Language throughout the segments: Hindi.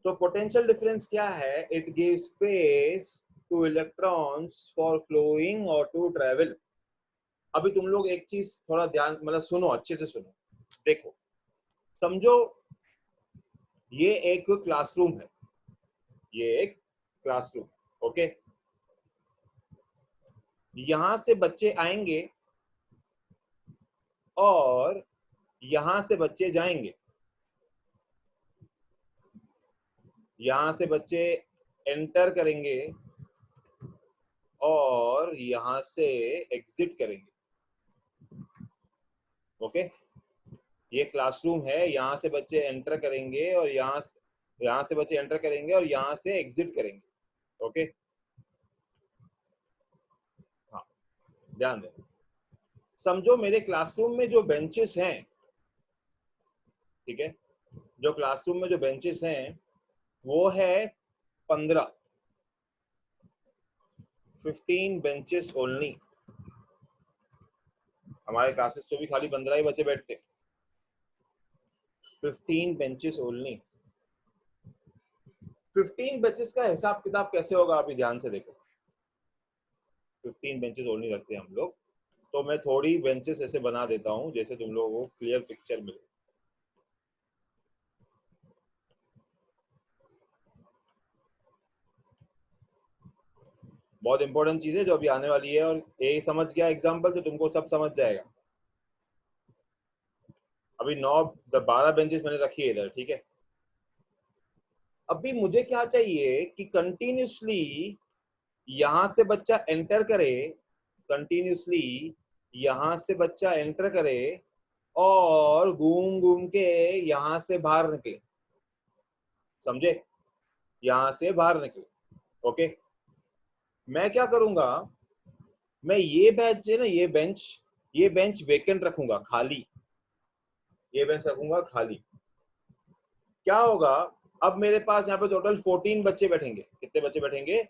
तो पोटेंशियल डिफरेंस क्या है? It give space to electrons for flowing और टू ट्रेवल। अभी तुम लोग एक चीज थोड़ा ध्यान मतलब सुनो, अच्छे से सुनो। देखो, समझो ये एक क्लासरूम है, ये एक क्लासरूम, ओके। यहां से बच्चे आएंगे और यहां से बच्चे जाएंगे, यहां से बच्चे एंटर करेंगे और यहां से एग्जिट करेंगे, ओके। ये क्लासरूम है, यहाँ से बच्चे एंटर करेंगे और यहाँ से बच्चे एंटर करेंगे और यहाँ से एग्जिट करेंगे, ओके। हाँ, ध्यान दें। समझो मेरे क्लासरूम में जो बेंचेस हैं, ठीक है, जो क्लासरूम में जो बेंचेस हैं वो है 15 बेंचेस ओनली। हमारे क्लासेस तो भी खाली 15 ही बच्चे बैठते, 15 बेंचेस ओनली। 15 बेंचेस का हिसाब किताब कैसे होगा अभी ध्यान से देखो। 15 बेंचेस ओनली रखते हैं हम लोग, तो मैं थोड़ी बेंचेस ऐसे बना देता हूं जैसे तुम लोगों को क्लियर पिक्चर मिले। बहुत इंपॉर्टेंट चीज है जो अभी आने वाली है, और ये समझ गया एग्जांपल तो तुमको सब समझ जाएगा। अभी 12 बेंचेस मैंने रखी है इधर, ठीक है। अभी मुझे क्या चाहिए कि कंटिन्यूसली यहां से बच्चा एंटर करे, कंटिन्यूसली यहां से बच्चा एंटर करे और घूम घूम के यहां से बाहर निकले, समझे? यहां से बाहर निकले, ओके। मैं क्या करूंगा, मैं ये बेंच है ना, ये बेंच वेकेंट रखूंगा, खाली। ये बेंच रखूंगा खाली। क्या होगा, अब मेरे पास यहाँ पे टोटल 14 बच्चे बैठेंगे। कितने बच्चे बैठेंगे?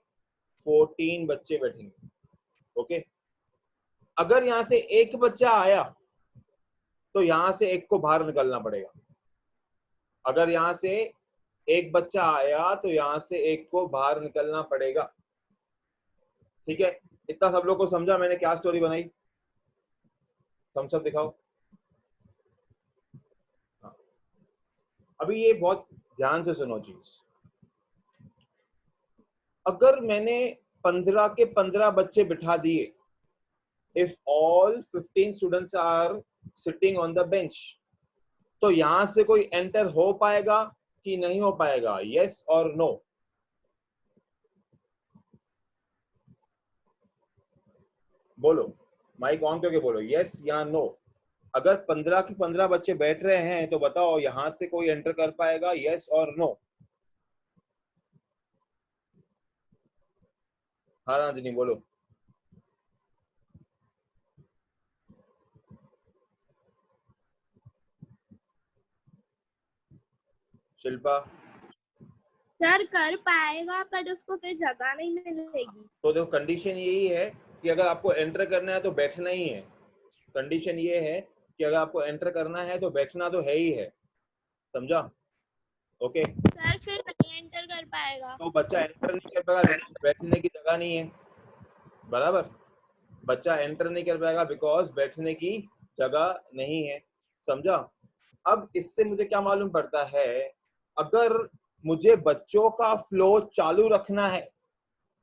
14 बच्चे बैठेंगे, ओके। अगर यहाँ से एक बच्चा आया तो यहाँ से एक को बाहर निकलना पड़ेगा। अगर यहाँ से एक बच्चा आया तो यहाँ से एक को बाहर निकलना पड़ेगा, ठीक है। इतना सब लोग को समझा मैंने क्या स्टोरी बनाई? थम्स अप दिखाओ। हाँ। अभी ये बहुत ध्यान से सुनो चीज। अगर मैंने 15 के 15 बच्चे बिठा दिए, if all 15 students are sitting on the bench, तो यहां से कोई एंटर हो पाएगा कि नहीं हो पाएगा? यस और नो? बोलो, माइक ऑन करके बोलो, यस या नो। अगर 15 के 15 बच्चे बैठ रहे हैं तो बताओ यहां से कोई एंटर कर पाएगा? यस और नो? हाँ राजनी बोलो। शिल्पा? सर कर पाएगा पर उसको फिर जगह नहीं मिलेगी। तो देखो, कंडीशन यही है कि अगर आपको एंटर करना है तो बैठना ही है। कंडीशन ये है कि अगर आपको एंटर करना है तो बैठना तो है ही है, समझा? ओके। सर फिर नहीं एंटर कर पाएगा। तो बच्चा एंटर नहीं कर पाएगा बिकॉज बैठने की जगह नहीं है, बराबर। बच्चा एंटर नहीं कर पाएगा बिकॉज बैठने की जगह नहीं है, समझा? अब इससे मुझे क्या मालूम पड़ता है, अगर मुझे बच्चों का फ्लो चालू रखना है,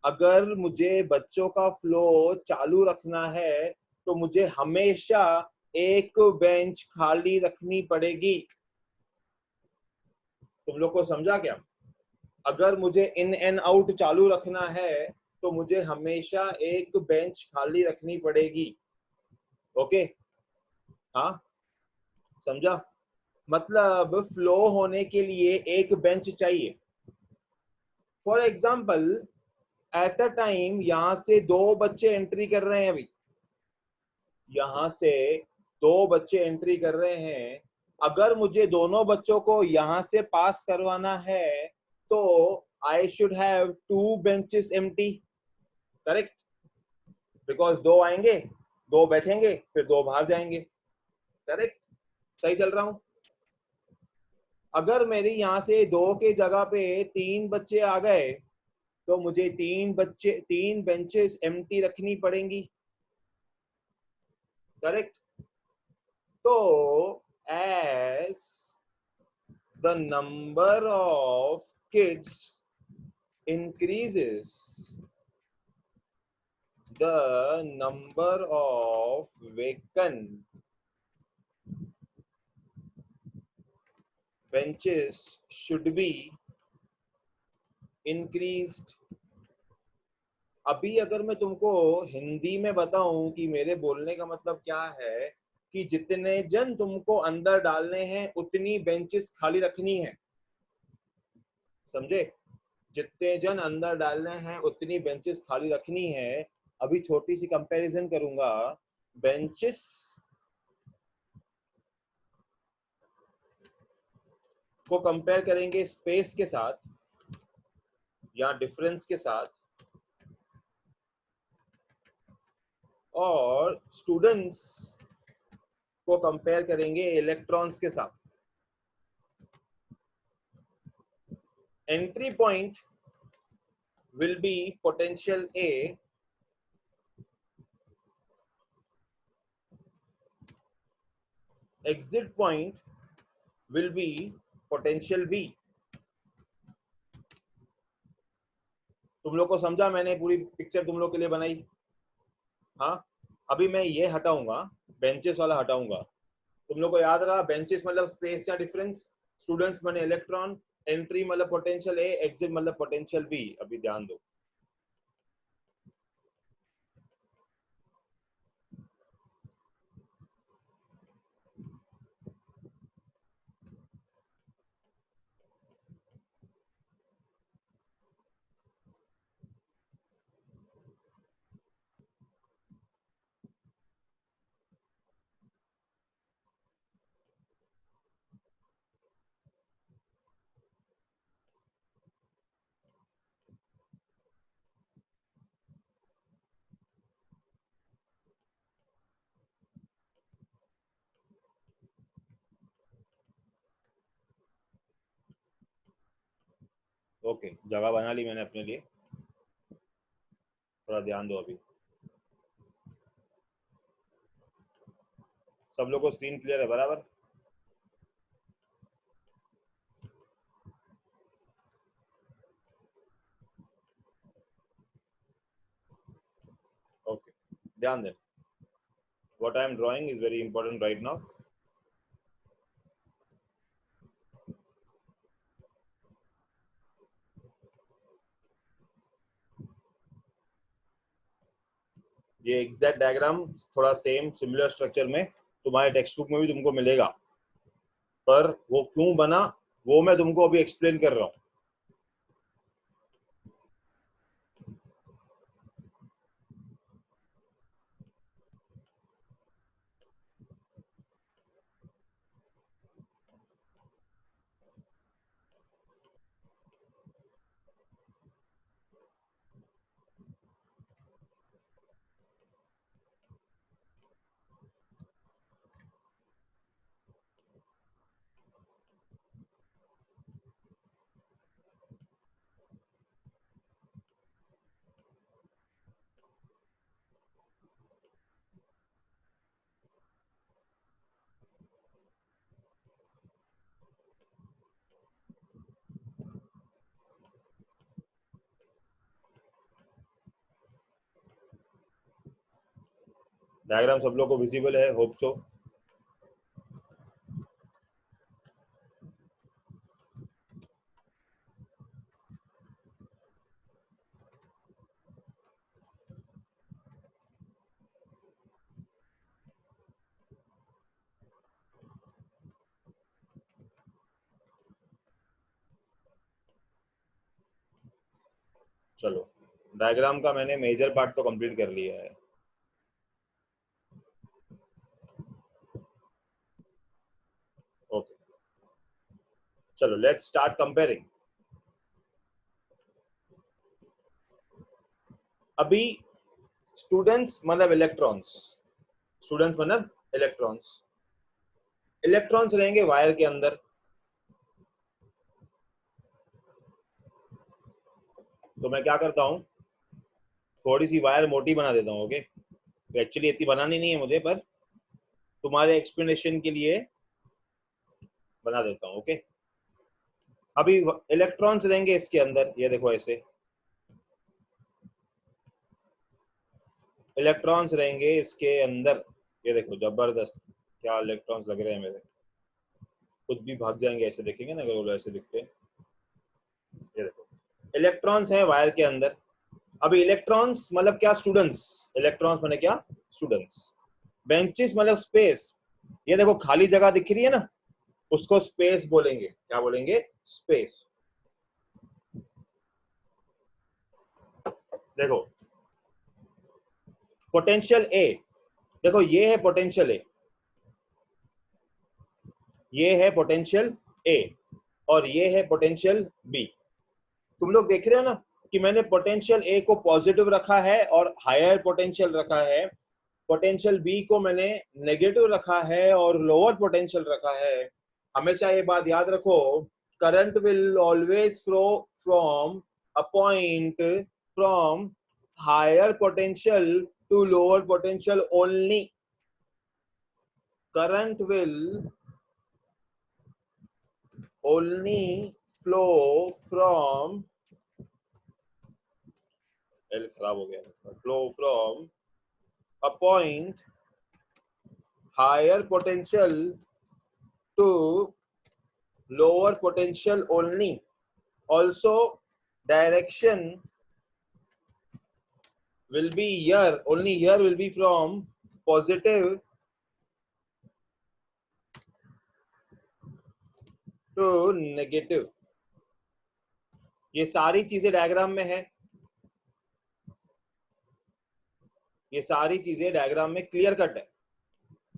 अगर मुझे बच्चों का फ्लो चालू रखना है तो मुझे हमेशा एक बेंच खाली रखनी पड़ेगी। तुम लोग को समझा क्या? अगर मुझे इन एंड आउट चालू रखना है तो मुझे हमेशा एक बेंच खाली रखनी पड़ेगी, ओके। हाँ, समझा? मतलब फ्लो होने के लिए एक बेंच चाहिए। For example, at a time यहां से दो बच्चे एंट्री कर रहे हैं, अभी यहां से दो बच्चे एंट्री कर रहे हैं। अगर मुझे दोनों बच्चों को यहां से पास करवाना है तो I should have 2 benches empty, correct? Because दो आएंगे, दो बैठेंगे, फिर दो बाहर जाएंगे, करेक्ट? सही चल रहा हूं? अगर मेरी यहाँ से 2 के जगह पे 3 बच्चे आ गए तो मुझे 3 बेंचेस एम्प्टी रखनी पड़ेंगी, करेक्ट? तो as the number of kids increases, the number of vacant benches should be increased. अभी अगर मैं तुमको हिंदी में बताऊं कि मेरे बोलने का मतलब क्या है, कि जितने जन तुमको अंदर डालने हैं उतनी बेंचेस खाली रखनी है, समझे? जितने जन अंदर डालने हैं उतनी बेंचेस खाली रखनी है। अभी छोटी सी कंपैरिजन करूंगा, बेंचेस को कंपेयर करेंगे स्पेस के साथ या डिफरेंस के साथ, और स्टूडेंट्स को कंपेयर करेंगे इलेक्ट्रॉन्स के साथ। Entry point will be potential A, exit point will be potential B. तुम लोग को समझा? मैंने पूरी पिक्चर तुम लोग के लिए बनाई। हाँ, अभी मैं ये हटाऊंगा, बेंचेस वाला हटाऊंगा। तुम लोग को याद रहा, बेंचेस मतलब स्पेस या डिफरेंस, स्टूडेंट्स माने इलेक्ट्रॉन, एंट्री मतलब पोटेंशियल ए, एग्जिट मतलब पोटेंशियल बी। अभी ध्यान दो, ओके, जगह बना ली मैंने अपने लिए, थोड़ा ध्यान दो। अभी सब लोग को स्क्रीन क्लियर है बराबर? ओके, ध्यान दें, what I am drawing is very important right now. ये एग्जैक्ट डायग्राम थोड़ा सेम सिमिलर स्ट्रक्चर में तुम्हारे टेक्स्ट बुक में भी तुमको मिलेगा, पर वो क्यों बना वो मैं तुमको अभी एक्सप्लेन कर रहा हूँ। डायग्राम सब लोग को विजिबल है, होप सो। चलो, डायग्राम का मैंने मेजर पार्ट तो कंप्लीट कर लिया है। ओके, चलो लेट्स स्टार्ट कंपेयरिंग। अभी स्टूडेंट्स मतलब इलेक्ट्रॉन्स, स्टूडेंट्स मतलब इलेक्ट्रॉन्स, इलेक्ट्रॉन्स रहेंगे वायर के अंदर, तो मैं क्या करता हूँ, थोड़ी सी वायर मोटी बना देता हूँ। ओके, एक्चुअली इतनी बनानी नहीं है मुझे, पर तुम्हारे एक्सप्लेनेशन के लिए बना देता हूँ। ओके, अभी इलेक्ट्रॉन्स रहेंगे इसके अंदर, ये देखो ऐसे इलेक्ट्रॉन्स रहेंगे इसके अंदर, ये देखो जबरदस्त क्या इलेक्ट्रॉन्स लग रहे हैं मेरे, खुद भी भाग जाएंगे ऐसे देखेंगे ना, अगर वो ऐसे दिखते हैं। ये देखो इलेक्ट्रॉन्स हैं वायर के अंदर। अभी इलेक्ट्रॉन्स मतलब क्या, स्टूडेंट्स। इलेक्ट्रॉन्स मतलब क्या, स्टूडेंट्स। बेंचेस मतलब स्पेस। ये देखो खाली जगह दिख रही है ना, उसको स्पेस बोलेंगे। क्या बोलेंगे, स्पेस। देखो पोटेंशियल ए, देखो ये है पोटेंशियल ए, ये है पोटेंशियल ए, और ये है पोटेंशियल बी। तुम लोग देख रहे हो ना कि मैंने पोटेंशियल ए को पॉजिटिव रखा है और हायर पोटेंशियल रखा है, पोटेंशियल बी को मैंने नेगेटिव रखा है और लोअर पोटेंशियल रखा है। हमेशा ये बात याद रखो, current will always flow from a point from higher potential to lower potential only. Current will only flow from, L खराब हो गया, flow from a point higher potential to lower potential only. Also direction will be here, only here will be from positive to negative. ये सारी चीजें डायग्राम में है, ये सारी चीजें डायग्राम में क्लियर कट है,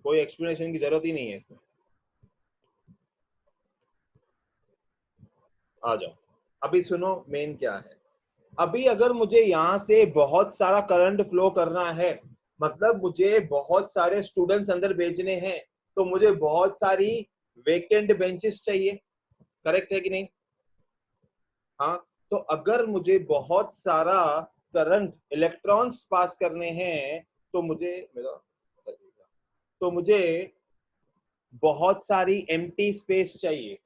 कोई एक्सप्लेनेशन की जरूरत ही नहीं है इसमें। आ जाओ, अभी सुनो मेन क्या है। अभी अगर मुझे यहाँ से बहुत सारा करंट फ्लो करना है, मतलब मुझे बहुत सारे स्टूडेंट्स अंदर भेजने हैं, तो मुझे बहुत सारी वेकेंट बेंचेस चाहिए। करेक्ट है कि नहीं? हाँ, तो अगर मुझे बहुत सारा करंट इलेक्ट्रॉन्स पास करने हैं, तो मुझे बहुत सारी एम्प्टी स्पेस चाहिए।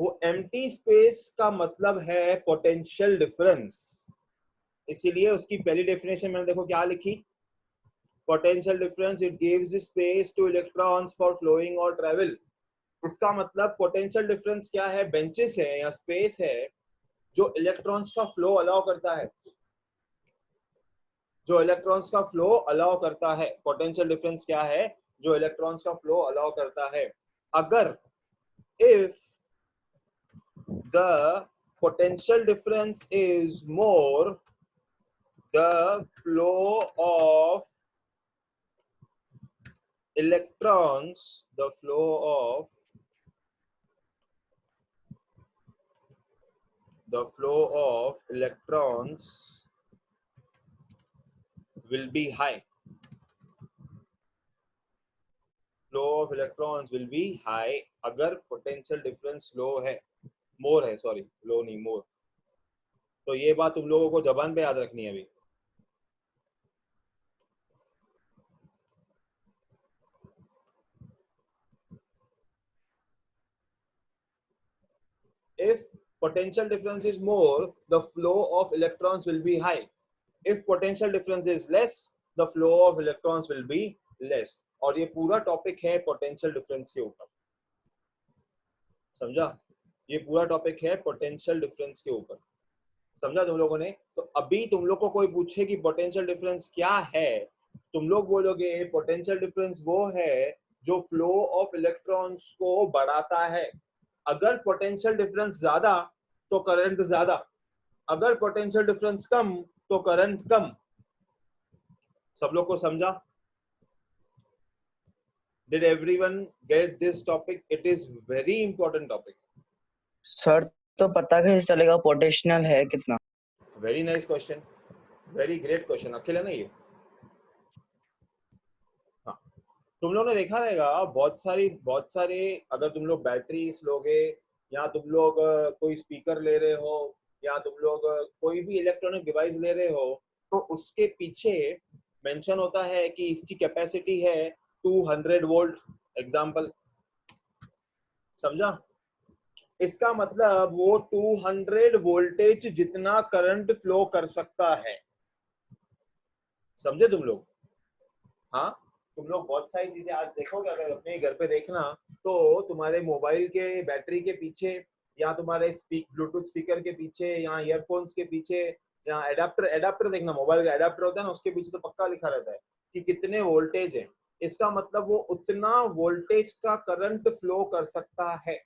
वो एम्प्टी स्पेस का मतलब है पोटेंशियल डिफरेंस। इसीलिए उसकी पहली डेफिनेशन मैंने देखो क्या लिखी, potential difference it gives space to electrons for flowing और ट्रेवल। इसका मतलब पोटेंशियल डिफरेंस क्या है, बेंचेस है या स्पेस है जो इलेक्ट्रॉन्स का फ्लो अलाउ करता है, जो इलेक्ट्रॉन्स का फ्लो अलाउ करता है। पोटेंशियल डिफरेंस क्या है, जो इलेक्ट्रॉन्स का फ्लो अलाउ करता है। अगर if the potential difference is more, the flow of electrons, the flow of electrons will be high. Flow of electrons will be high अगर potential difference low है, more है, sorry, low नहीं more। तो ये बात तुम लोगों को जबान पे याद रखनी है अभी। If potential difference is more, the flow of electrons will be high. If potential difference is less, the flow of electrons will be less. और ये पूरा टॉपिक है पोटेंशियल डिफरेंस के ऊपर, समझा? ये पूरा टॉपिक है पोटेंशियल डिफरेंस के ऊपर, समझा तुम लोगों ने? तो अभी तुम लोग को कोई पूछे कि पोटेंशियल डिफरेंस क्या है, तुम लोग बोलोगे पोटेंशियल डिफरेंस वो है जो फ्लो ऑफ इलेक्ट्रॉन्स को बढ़ाता है। अगर पोटेंशियल डिफरेंस ज्यादा तो करंट ज्यादा, अगर पोटेंशियल डिफरेंस कम तो करंट कम। सब लोग को समझा? Did everyone get this topic? It is very important topic. Sir तो पता कैसे चलेगा पोटेंशियल है कितना? Very nice question. Very great question. अखिल है ना ये? हाँ, तुम लोगों ने देखा रहेगा बहुत सारे, अगर तुम लोग बैटरीज लोगे या तुम लोग कोई स्पीकर ले रहे हो, या तुम लोग कोई भी इलेक्ट्रॉनिक डिवाइस ले रहे हो तो उसके पीछे मेंशन होता है कि इसकी कैपेसिटी है 200 वोल्ट एग्जांपल, समझा? इसका मतलब वो 200 वोल्टेज जितना करंट फ्लो कर सकता है, समझे तुम लोग? हाँ, तुम लोग बहुत सारी चीजें आज देखोगे, अगर अपने घर पे देखना तो तुम्हारे मोबाइल के बैटरी के पीछे या तुम्हारे ब्लूटूथ स्पीकर के पीछे या ईयरफोन्स के पीछे या एडाप्टर देखना, मोबाइल का एडाप्टर होता है ना, उसके पीछे तो पक्का लिखा रहता है कि कितने वोल्टेज है। इसका मतलब वो उतना वोल्टेज का करंट फ्लो कर सकता है।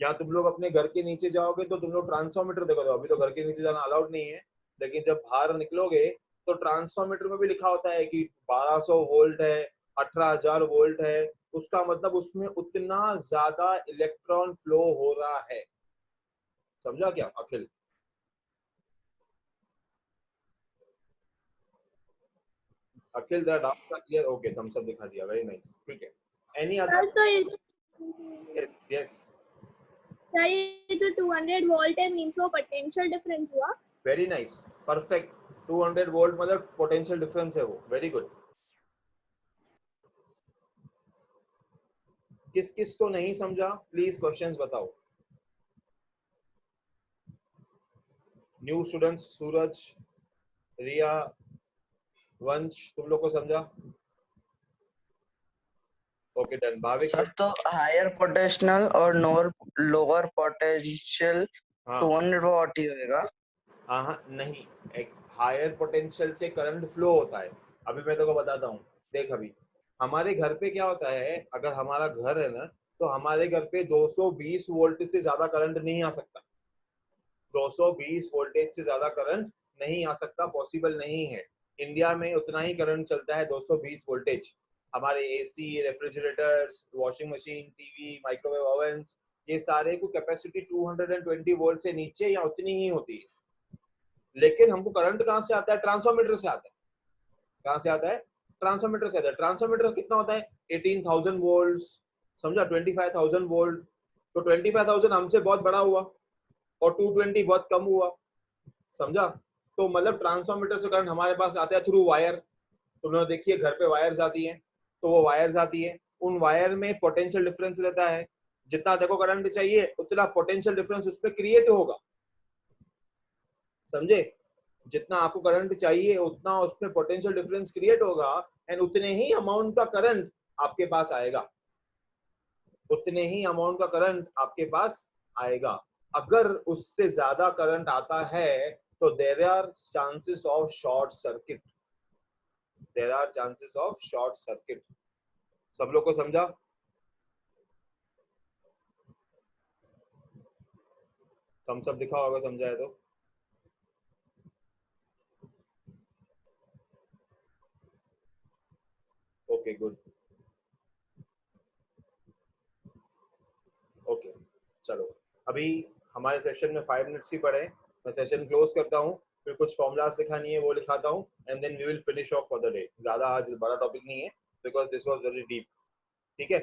या तुम लोग अपने घर के नीचे जाओगे तो तुम लोग ट्रांसफॉर्मेटर देखोगे, अभी तो घर के नीचे जाना अलाउड नहीं है, लेकिन जब बाहर निकलोगे तो ट्रांसफॉर्मेटर में भी लिखा होता है कि 1200 वोल्ट है, 18,000 वोल्ट है। उसका मतलब उसमें उतना ज्यादा इलेक्ट्रॉन फ्लो हो रहा है, समझा क्या अखिल? अखिल जरा डाउट का क्लियर, ओके थम्स अप दिखा दिया, वेरी नाइस, ठीक है। Any sir other? तो ये यस यस, सर ये जो 200 वोल्ट है मींस वो पोटेंशियल डिफरेंस हुआ। Very nice, perfect. 200 वोल्ट मतलब पोटेंशियल डिफरेंस है वो, वेरी गुड। किस किस को नहीं समझा प्लीज क्वेश्चंस बताओ। न्यू स्टूडेंट्स, सूरज, रिया, वंश, तुम लोग को समझा? Okay done. भाविक? सर तो हायर पोटेंशियल और लोअर पोटेंशियल हाँ 200 वॉट ही होएगा। हाँ नहीं, एक हायर पोटेंशियल से करंट फ्लो होता है। अभी मैं तेको बताता हूँ, देख अभी हमारे घर पे क्या होता है, अगर हमारा घर है ना तो हमारे घर पे 220 वोल्ट से ज्यादा करंट नहीं आ सकता। 220 वोल्टेज से ज्यादा करंट नहीं आ सकता, पॉसिबल नहीं है। इंडिया में उतना ही करंट चलता है, 220 वोल्टेज। हमारे AC, refrigerators, washing machine, TV, microwave ओवन्स, ये सारे को कैपेसिटी 220 वोल्ट से नीचे या उतनी ही होती है। लेकिन हमको करंट कहां से आता है? ट्रांसफॉर्मेटर से आता है। कहां से आता है? ट्रांसफॉर्मेटर से आता है। ट्रांसफॉर्मेटर कितना होता है? 18,000 वोल्ट, समझा? 25,000 वोल्ट। तो 25,000 हमसे बहुत बड़ा हुआ और 220 बहुत कम हुआ, समझा? तो मतलब ट्रांसफॉर्मेटर से करंट हमारे पास आता है थ्रू वायर। तुमने देखिए घर पे वायर्स आती है, तो वो वायर्स आती है, उन वायर में पोटेंशियल डिफरेंस रहता है। जितना देखो करंट चाहिए उतना पोटेंशियल डिफरेंस उस पर क्रिएट होगा, समझे? जितना आपको करंट चाहिए उतना उसमें पोटेंशियल डिफरेंस क्रिएट होगा एंड उतने ही अमाउंट का करंट आपके पास आएगा, उतने ही अमाउंट का करंट आपके पास आएगा। अगर उससे ज्यादा करंट आता है तो there are chances of short circuit, there are chances of short circuit. सब लोग को समझा? थम्स अप दिखा होगा समझा है तो। ओके गुड, ओके चलो। अभी हमारे सेशन में 5 मिनट्स ही पड़े, मैं सेशन क्लोज करता हूँ, फिर कुछ फॉर्मूलाज लिखानी है वो लिखाता हूँ and then we will finish off for the day. ज्यादा आज बड़ा टॉपिक नहीं है because this was very deep, ठीक है?